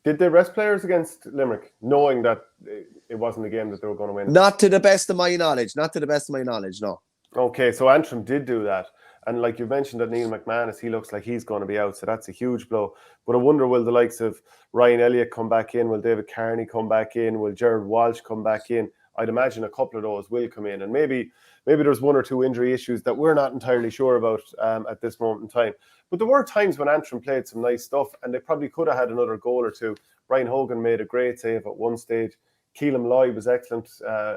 Did they rest players against Limerick, knowing that it wasn't a game that they were going to win? Not to the best of my knowledge. Not to the best of my knowledge, no. Okay, so Antrim did do that. And like you mentioned that Neil McManus, he looks like he's going to be out. So that's a huge blow. But I wonder, will the likes of Ryan Elliott come back in? Will David Carney come back in? Will Gerard Walsh come back in? I'd imagine a couple of those will come in. And maybe there's one or two injury issues that we're not entirely sure about at this moment in time. But there were times when Antrim played some nice stuff and they probably could have had another goal or two. Ryan Hogan made a great save at one stage. Keelan Lloyd was excellent,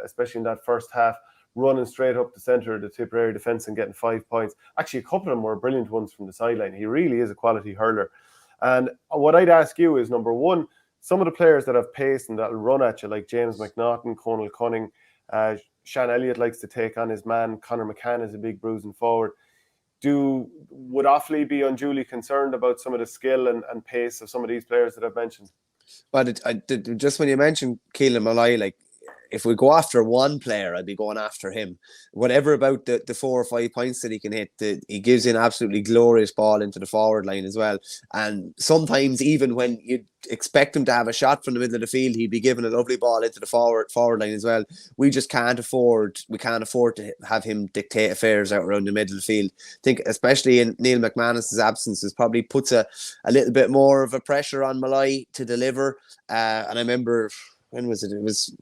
especially in that first half, running straight up the centre of the Tipperary defence and getting 5 points. Actually, a couple of them were brilliant ones from the sideline. He really is a quality hurler. And what I'd ask you is, number one, some of the players that have pace and that'll run at you, like James McNaughton, Conal Cunning, Sean Elliott likes to take on his man. Conor McCann is a big bruising forward. Would Offaly be unduly concerned about some of the skill and pace of some of these players that I've mentioned? But just when you mentioned Keelan Molloy, like, if we go after one player, I'd be going after him. Whatever about the 4 or 5 points that he can hit, he gives you an absolutely glorious ball into the forward line as well. And sometimes even when you expect him to have a shot from the middle of the field, he'd be given a lovely ball into the forward line as well. We can't afford to have him dictate affairs out around the middle of the field. I think especially in Neil McManus's absence, it probably puts a little bit more of a pressure on Molloy to deliver. And I remember, when was it? It was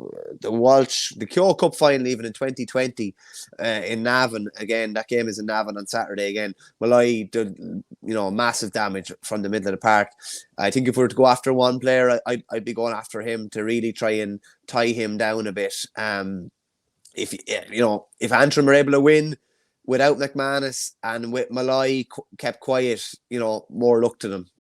the Kyo Cup final, even in 2020, in Navan. Again, that game is in Navan on Saturday again. Molloy did, massive damage from the middle of the park. I think if we were to go after one player, I'd be going after him to really try and tie him down a bit. If Antrim are able to win without McManus and with Molloy kept quiet, more luck to them.